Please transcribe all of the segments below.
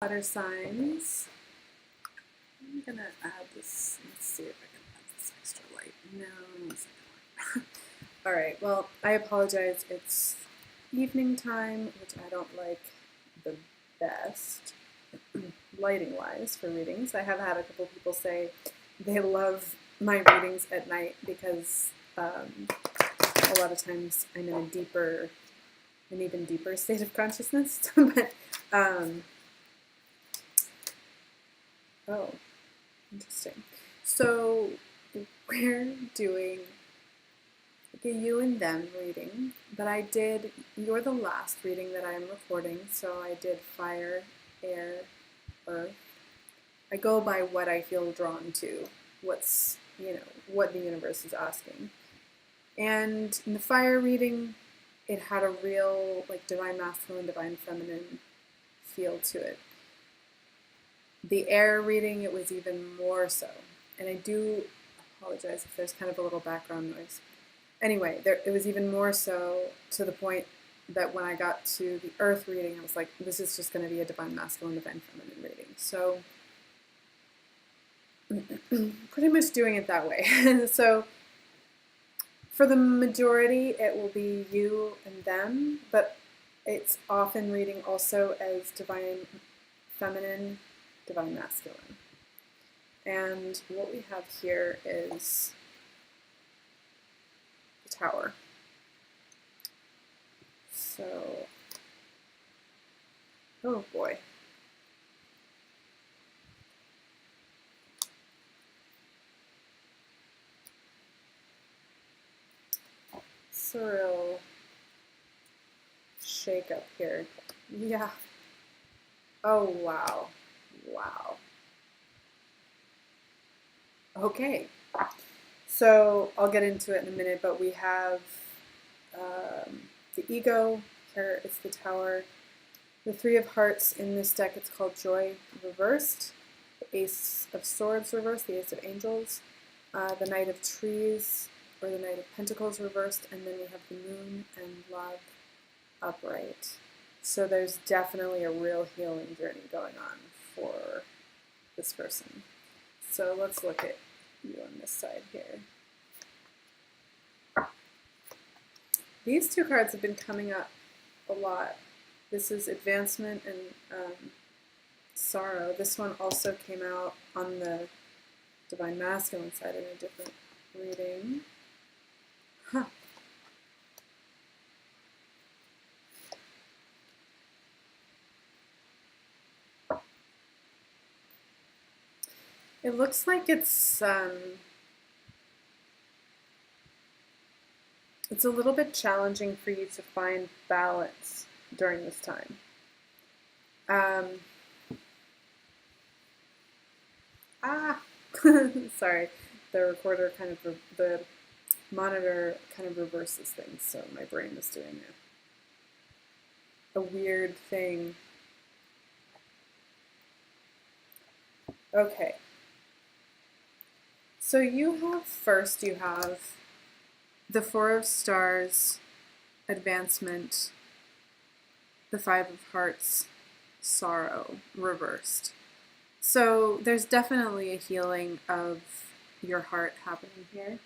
Water signs. I'm gonna add this. Let's see if I can add this extra light. No, it's not gonna work. All right. Well, I apologize. It's evening time, which I don't like the best lighting-wise for readings. I have had a couple people say they love my readings at night because a lot of times I'm in a deeper, an even deeper state of consciousness. But oh, interesting. So we're doing like a you and them reading, but you're the last reading that I'm recording, so I did fire, air, earth. I go by what I feel drawn to, what the universe is asking. And in the fire reading, it had a real like divine masculine, divine feminine feel to it. The air reading, it was even more so. And I do apologize if there's kind of a little background noise. Anyway, it was even more so to the point that when I got to the earth reading, I was like, this is just going to be a divine masculine, divine feminine reading. So pretty much doing it that way. So for the majority, it will be you and them, but it's often reading also as divine feminine, divine masculine. And what we have here is the Tower. So, oh boy. Surreal shake up here. Yeah. Oh, wow. Wow. Okay. So I'll get into it in a minute, but we have the ego, here it's the Tower. The Three of Hearts in this deck, it's called Joy reversed. The Ace of Swords reversed, the Ace of Angels. The Knight of Trees, or the Knight of Pentacles reversed, and then we have the Moon and Love upright. So there's definitely a real healing journey going on for this person. So let's look at you on this side here. These two cards have been coming up a lot. This is Advancement and Sorrow. This one also came out on the Divine Masculine side in a different reading. Huh. It looks like it's a little bit challenging for you to find balance during this time. Sorry, the recorder kind of, the monitor kind of reverses things, so my brain is doing a weird thing. Okay. So you have the Four of Stars, Advancement, the Five of Hearts, Sorrow, reversed. So there's definitely a healing of your heart happening here.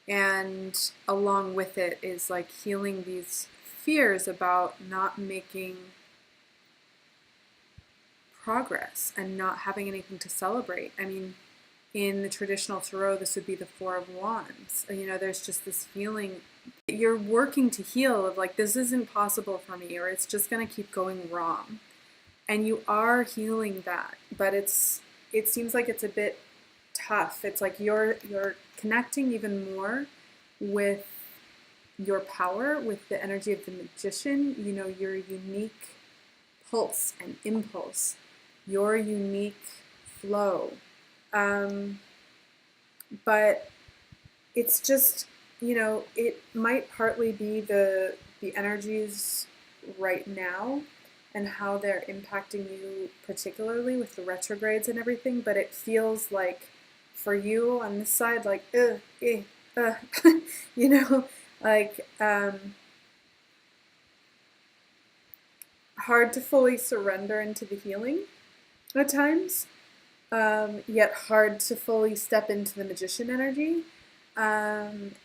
And along with it is like healing these fears about not making progress and not having anything to celebrate. I mean, in the traditional tarot, this would be the Four of Wands. You know, there's just this feeling you're working to heal of like, this isn't possible for me, or it's just going to keep going wrong. And you are healing that, but it seems like it's a bit tough. It's like you're connecting even more with your power, with the energy of the magician, you know, your unique pulse and impulse, your unique flow. But it's just, you know, it might partly be the energies right now and how they're impacting you, particularly with the retrogrades and everything, but it feels like for you on this side, like, you know, like, hard to fully surrender into the healing at times, yet hard to fully step into the magician energy. And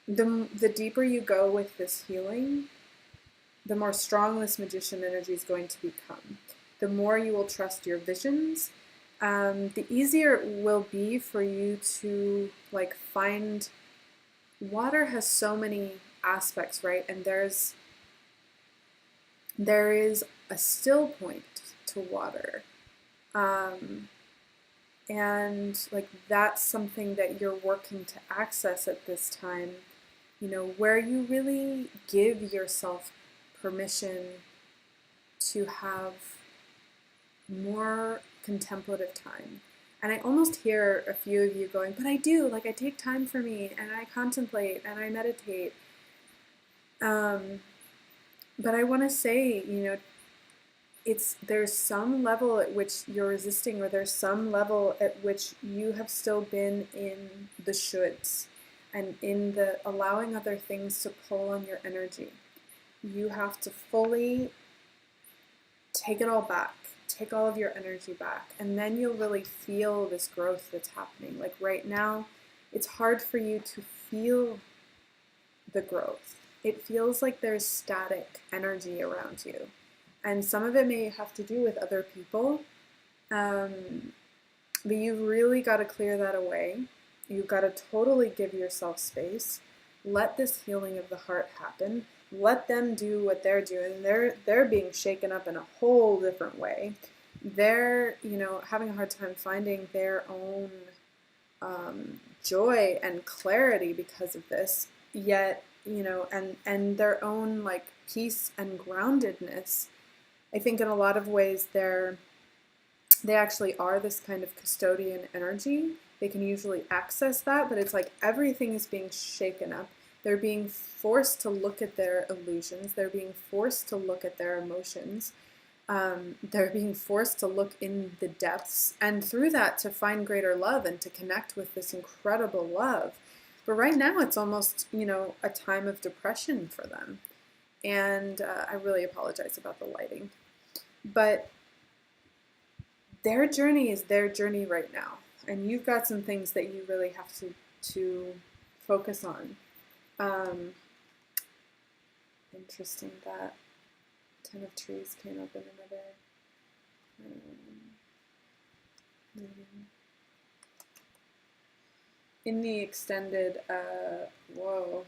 the deeper you go with this healing, the more strong this magician energy is going to become. The more you will trust your visions, the easier it will be for you to like find. Water has so many aspects, right? And there is a still point to water. And like that's something that you're working to access at this time, you know, where you really give yourself permission to have more contemplative time. And I almost hear a few of you going, but I do, like I take time for me and I contemplate and I meditate. But I want to say, you know, there's some level at which you're resisting, or there's some level at which you have still been in the shoulds and in the allowing other things to pull on your energy. You have to fully take it all back, take all of your energy back, and then you'll really feel this growth that's happening. Like right now, it's hard for you to feel the growth. It feels like there's static energy around you. And some of it may have to do with other people, but you've really got to clear that away. You've got to totally give yourself space. Let this healing of the heart happen. Let them do what they're doing. They're being shaken up in a whole different way. They're, you know, having a hard time finding their own joy and clarity because of this. Yet, you know, and their own like peace and groundedness. I think in a lot of ways they actually are this kind of custodian energy. They can usually access that, but it's like everything is being shaken up. They're being forced to look at their illusions. They're being forced to look at their emotions. They're being forced to look in the depths, and through that to find greater love and to connect with this incredible love. But right now it's almost, you know, a time of depression for them. And I really apologize about the lighting. But their journey is their journey right now. And you've got some things that you really have to focus on. Interesting that 10 of Trees came up in another reading. In the extended, whoa.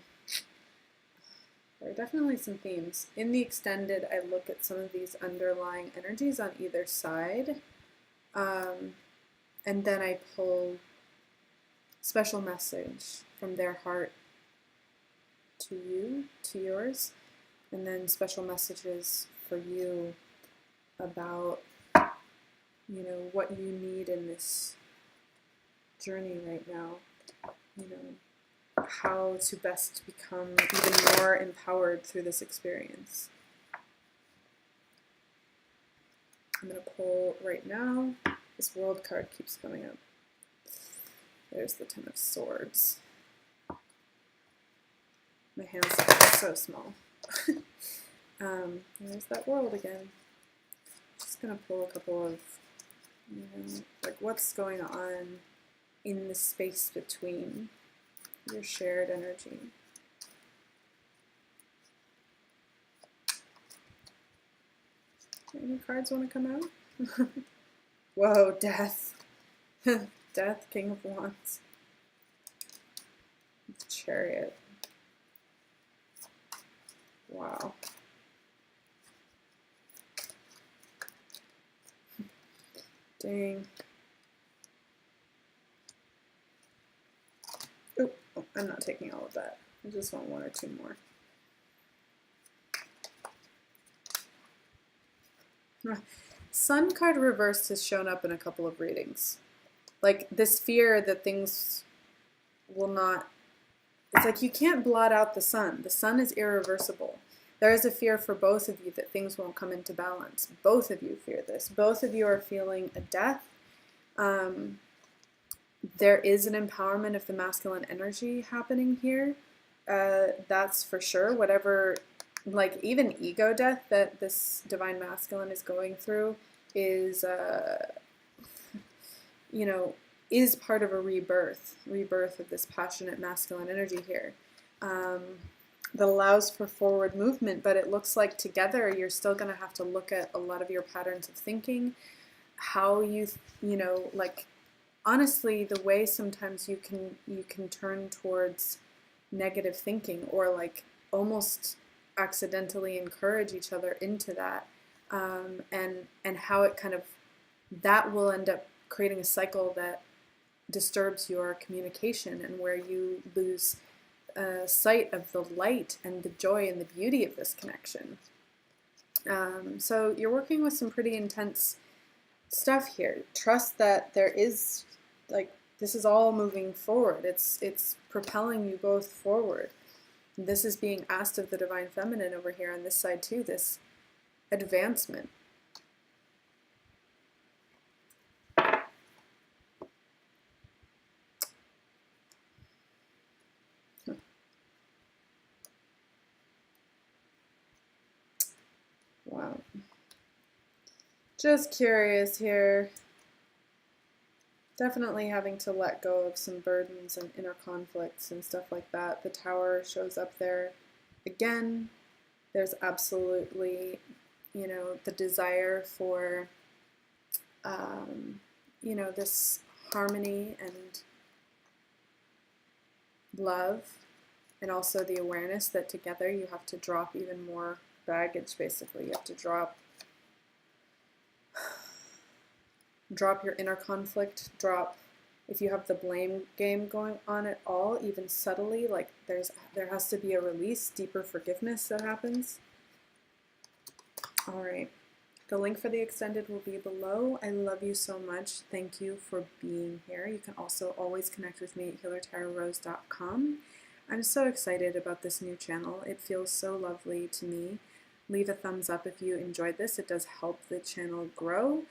There are definitely some themes. In the extended, I look at some of these underlying energies on either side, and then I pull special message from their heart to you, to yours, and then special messages for you about, you know, what you need in this journey right now, you know, how to best become even more empowered through this experience. I'm going to pull right now. This World card keeps coming up. There's the 10 of Swords. My hands are so small. There's that World again. Just going to pull a couple of, you know, like what's going on in the space between your shared energy. Any cards want to come out? Whoa, Death. Death, King of Wands. Chariot. Wow. Dang. Oh, I'm not taking all of that. I just want one or two more. Sun card reversed has shown up in a couple of readings. Like this fear that things will not, it's like you can't blot out the sun. The sun is irreversible. There is a fear for both of you that things won't come into balance. Both of you fear this. Both of you are feeling a death. There is an empowerment of the masculine energy happening here. That's for sure. Whatever, like even ego death that this divine masculine is going through is, you know, is part of a rebirth of this passionate masculine energy here. That allows for forward movement, but it looks like together you're still going to have to look at a lot of your patterns of thinking, how you know, like honestly, the way sometimes you can turn towards negative thinking or like almost accidentally encourage each other into that, and how it kind of that will end up creating a cycle that disturbs your communication and where you lose sight of the light and the joy and the beauty of this connection. So you're working with some pretty intense stuff here. Trust that there is, like, this is all moving forward. It's propelling you both forward. This is being asked of the divine feminine over here on this side too, this advancement. Wow. Just curious here. Definitely having to let go of some burdens and inner conflicts and stuff like that. The Tower shows up there. Again, there's absolutely, you know, the desire for, you know, this harmony and love, and also the awareness that together you have to drop even more baggage, basically. You have to drop your inner conflict, drop if you have the blame game going on at all, even subtly, like there has to be a release, deeper forgiveness that happens. All right. The link for the extended will be below. I love you so much. Thank you for being here. You can also always connect with me at healertarorose.com. I'm so excited about this new channel. It feels so lovely to me. Leave a thumbs up if you enjoyed this. It does help the channel grow.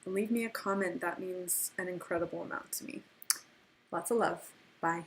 Leave me a comment. That means an incredible amount to me. Lots of love. Bye.